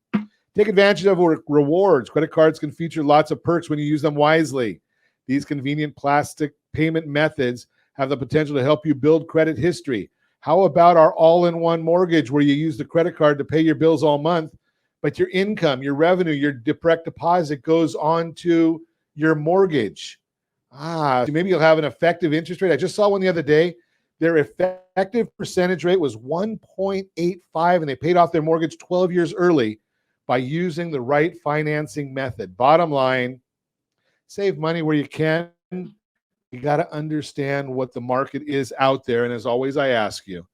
Take advantage of rewards. Credit cards can feature lots of perks when you use them wisely. These convenient plastic payment methods have the potential to help you build credit history. How about our all-in-one mortgage where you use the credit card to pay your bills all month, but your income, your revenue, your direct deposit goes on to your mortgage? Maybe you'll have an effective interest rate. I just saw one the other day. Their effective percentage rate was 1.85, and they paid off their mortgage 12 years early by using the right financing method. Bottom line, save money where you can. You got to understand what the market is out there. And as always, I ask you,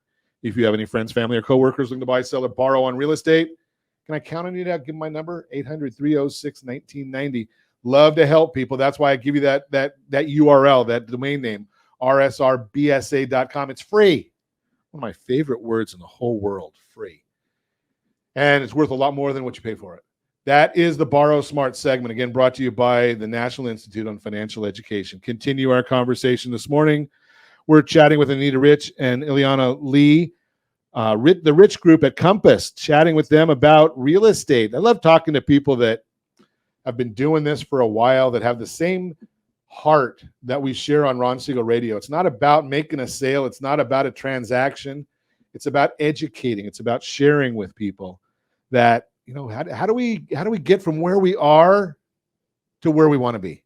if you have any friends, family, or coworkers looking to buy, sell, or borrow on real estate, can I count on you to give my number? 800-306-1990. Love to help people. That's why I give you that URL, that domain name, rsrbsa.com. It's free. One of my favorite words in the whole world, free. And it's worth a lot more than what you pay for it. That is the Borrow Smart segment, again, brought to you by the National Institute on Financial Education. Continue our conversation this morning. We're chatting with Anita Rich and Ileana Lee, the Rich Group at Compass, chatting with them about real estate. I love talking to people that have been doing this for a while, that have the same heart that we share on Ron Siegel Radio. It's not about making a sale. It's not about a transaction. It's about educating. It's about sharing with people that, you know, how do we get from where we are to where we want to be?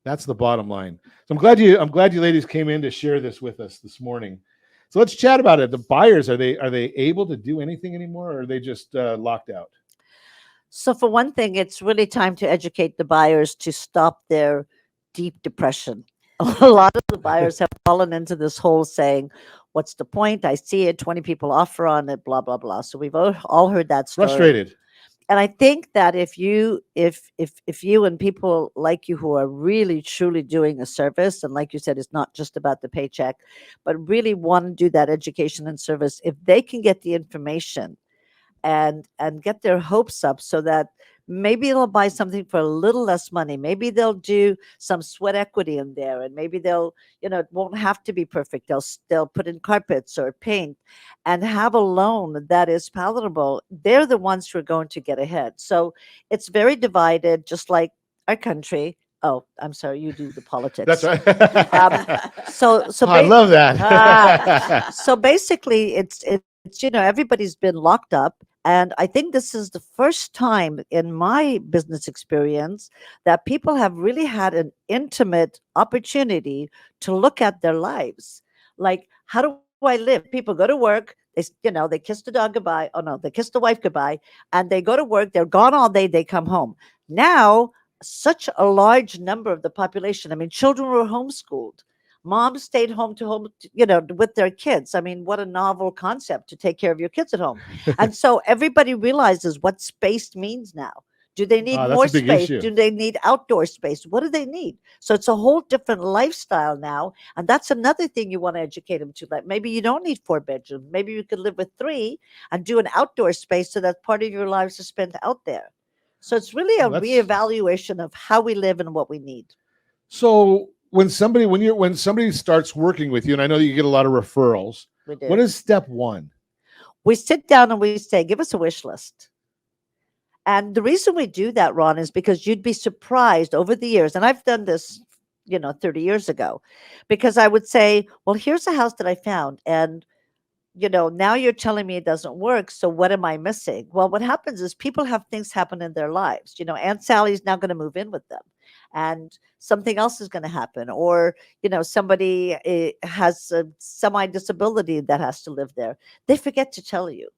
That's the bottom line. So I'm glad you ladies came in to share this with us this morning. So let's chat about it. The buyers, are they able to do anything anymore, or are they just locked out? So for one thing, it's really time to educate the buyers to stop their deep depression. A lot of the buyers have fallen into this hole saying, what's the point? I see it, 20 people offer on it, blah, blah, blah. So we've all heard that story. Frustrated. And I think that if you and people like you who are really truly doing a service, and like you said, it's not just about the paycheck, but really want to do that education and service, if they can get the information and get their hopes up so that maybe they'll buy something for a little less money. Maybe they'll do some sweat equity in there, and maybe they'll, it won't have to be perfect. They'll put in carpets or paint and have a loan that is palatable. They're the ones who are going to get ahead. So it's very divided, just like our country. Oh, I'm sorry, you do the politics. That's right. So I love that. So basically, it's everybody's been locked up. And I think this is the first time in my business experience that people have really had an intimate opportunity to look at their lives. Like, how do I live? People go to work, they kiss the dog goodbye. Oh no, they kiss the wife goodbye, and they go to work, they're gone all day, they come home. Now, such a large number of the population, I mean, children were homeschooled. Moms stayed home with their kids. I mean, what a novel concept to take care of your kids at home. And so everybody realizes what space means now. Do they need more space? Do they need outdoor space? What do they need? So it's a whole different lifestyle now. And that's another thing you want to educate them to. Like, maybe you don't need 4 bedrooms. Maybe you could live with 3 and do an outdoor space so that part of your lives is spent out there. So it's really a reevaluation of how we live and what we need. So when somebody starts working with you, and I know that you get a lot of referrals, what is step 1? We sit down and we say, give us a wish list. And the reason we do that, Ron, is because you'd be surprised over the years. And I've done this, 30 years ago, because I would say, well, here's a house that I found. And, now you're telling me it doesn't work. So what am I missing? Well, what happens is people have things happen in their lives. Aunt Sally's now going to move in with them, and something else is going to happen. Or, somebody has a semi-disability that has to live there. They forget to tell you.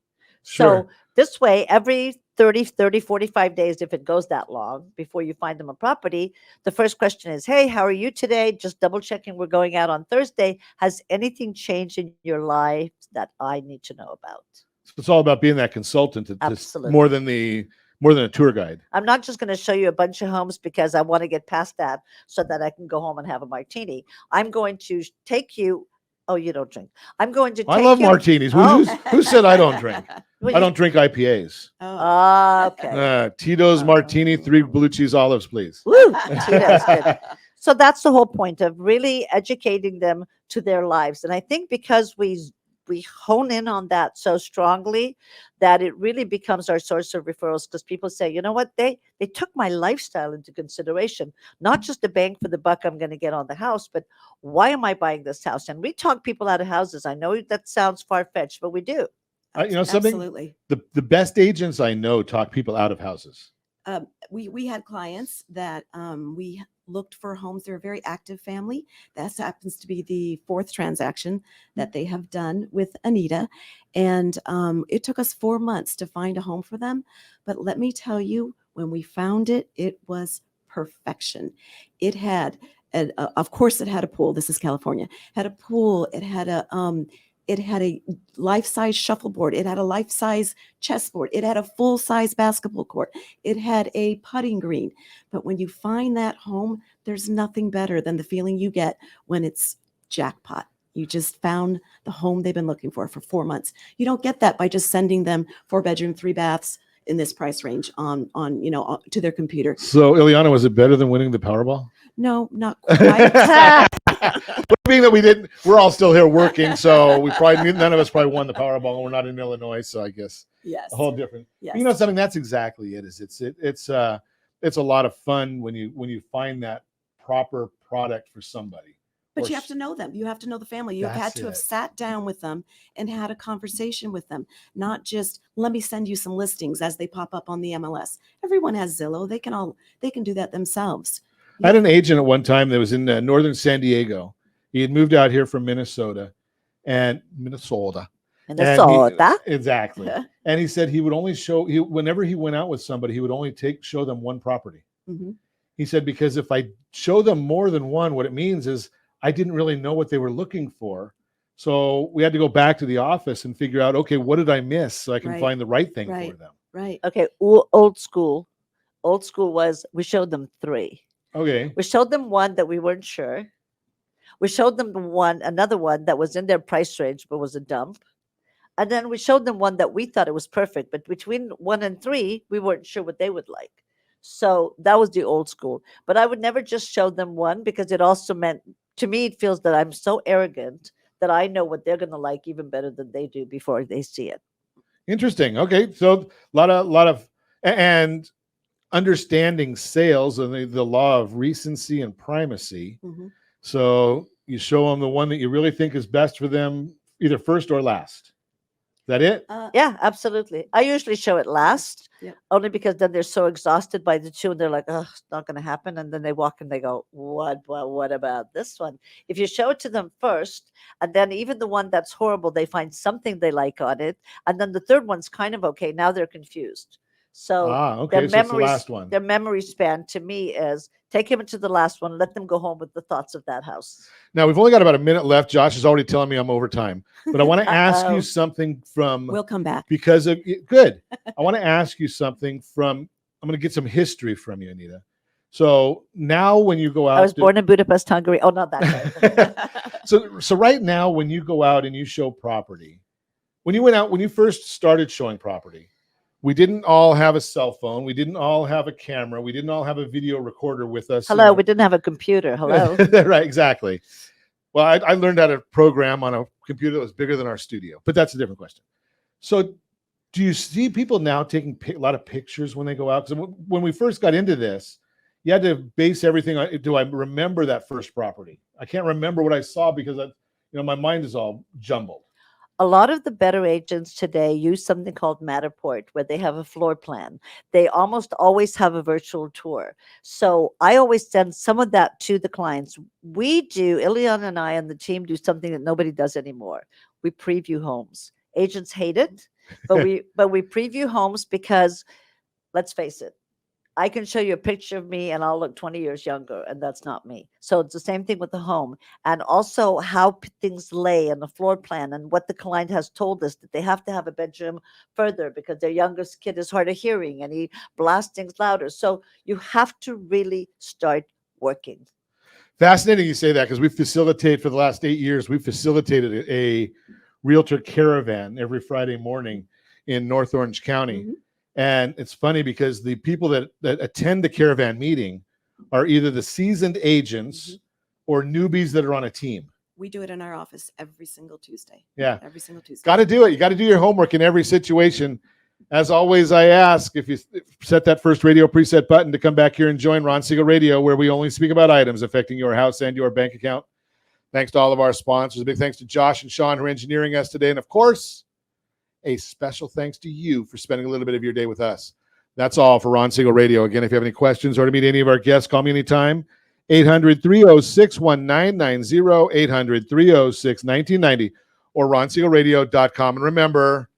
Sure. So this way, every 30, 45 days, if it goes that long before you find them a property, the first question is, hey, how are you today? Just double checking, we're going out on Thursday. Has anything changed in your life that I need to know about? So it's all about being that consultant, Absolutely. more than the more than a tour guide. I'm not just going to show you a bunch of homes because I want to get past that so that I can go home and have a martini. I'm going to take you. Oh, you don't drink. I'm going to take I love you. martinis. Oh. Who said I don't drink? Well, I don't drink IPAs. Okay. Tito's martini, 3 blue cheese olives, please. Woo! Tito's good. So that's the whole point of really educating them to their lives. And I think because we hone in on that so strongly that it really becomes our source of referrals, because people say, you know what, they took my lifestyle into consideration, not just the bang for the buck I'm going to get on the house, but why am I buying this house? And we talk people out of houses. I know that sounds far-fetched, but we do. Something. Absolutely. The best agents I know talk people out of houses. We had clients that we looked for homes. They're a very active family. That happens to be the 4th transaction that they have done with Anita. And it took us 4 months to find a home for them. But let me tell you, when we found it, it was perfection. It had, of course, it had a pool. This is California. Had a pool. It had a life-size shuffleboard. It had a life-size chessboard. It had a full-size basketball court. It had a putting green. But when you find that home, there's nothing better than the feeling you get when it's jackpot. You just found the home they've been looking for 4 months. You don't get that by just sending them 4-bedroom, 3 baths in this price range on to their computer. So, Ileana, was it better than winning the Powerball? No, not quite. Being that we're all still here working, so none of us probably won the Powerball, and we're not in Illinois, so I guess yes, a whole different. Yes. Something that's exactly it. It's a lot of fun when you find that proper product for somebody. But you have to know them. You have to know the family. You've had to have sat down with them and had a conversation with them, not just let me send you some listings as they pop up on the MLS. Everyone has Zillow. They can do that themselves. I had an agent at one time that was in northern San Diego. He had moved out here from Minnesota. Exactly. And he said he would only whenever he went out with somebody, he would only show them one property. Mm-hmm. He said, because if I show them more than one, what it means is I didn't really know what they were looking for. So we had to go back to the office and figure out, okay, what did I miss so I can find the right thing for them. Right. Okay. Old school was we showed them 3. Okay. We showed them one that we weren't sure. We showed them another one that was in their price range, but was a dump. And then we showed them one that we thought it was perfect, but between 1 and 3, we weren't sure what they would like. So that was the old school. But I would never just show them one, because it also meant, to me, it feels that I'm so arrogant that I know what they're going to like even better than they do before they see it. Interesting. Okay. So a lot of, and understanding sales and the law of recency and primacy. Mm-hmm. So you show them the one that you really think is best for them, either first or last. Is that it? Yeah, absolutely. I usually show it last, only because then they're so exhausted by the 2 and they're like, oh, it's not going to happen. And then they walk and they go, what about this one? If you show it to them first, and then even the one that's horrible, they find something they like on it. And then the third one's kind of okay. Now they're confused. So so it's the last one. Their memory span to me is take him into the last one, let them go home with the thoughts of that house. Now we've only got about a minute left. Josh is already telling me I'm over time, but I want to ask you something from. We'll come back because of good. I want to ask you something from. I'm going to get some history from you, Anita. So now when you go out, I was born in Budapest, Hungary. Oh, not that. So right now when you go out and you show property, when you first started showing property. We didn't all have a cell phone. We didn't all have a camera. We didn't all have a video recorder with us. Hello, we didn't have a computer. Hello. Right, exactly. Well, I learned how to program on a computer that was bigger than our studio, but that's a different question. So do you see people now taking a lot of pictures when they go out? Because when we first got into this, you had to base everything on, do I remember that first property? I can't remember what I saw because my mind is all jumbled. A lot of the better agents today use something called Matterport, where they have a floor plan. They almost always have a virtual tour. So I always send some of that to the clients. Ileana and I and the team do something that nobody does anymore. We preview homes. Agents hate it, but we preview homes because, let's face it, I can show you a picture of me and I'll look 20 years younger, and that's not me. So it's the same thing with the home, and also how things lay in the floor plan, and what the client has told us that they have to have a bedroom further because their youngest kid is hard of hearing and he blasts things louder. So you have to really start working. Fascinating you say that, because we facilitate for the last 8 years. We facilitated a realtor caravan every Friday morning in North Orange County. Mm-hmm. And it's funny because the people that attend the caravan meeting are either the seasoned agents or newbies that are on a team. We do it in our office every single Tuesday. Yeah. Every single Tuesday. Got to do it. You got to do your homework in every situation. As always, I ask if you set that first radio preset button to come back here and join Ron Siegel Radio, where we only speak about items affecting your house and your bank account. Thanks to all of our sponsors. A big thanks to Josh and Sean who are engineering us today. And of course, a special thanks to you for spending a little bit of your day with us. That's all for Ron Siegel Radio. Again, if you have any questions or to meet any of our guests, call me anytime. 800-306-1990, 800-306-1990, or ronsiegelradio.com. And remember,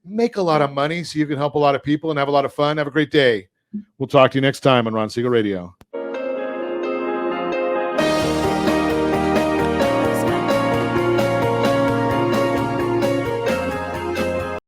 make a lot of money so you can help a lot of people and have a lot of fun. Have a great day. We'll talk to you next time on Ron Siegel Radio.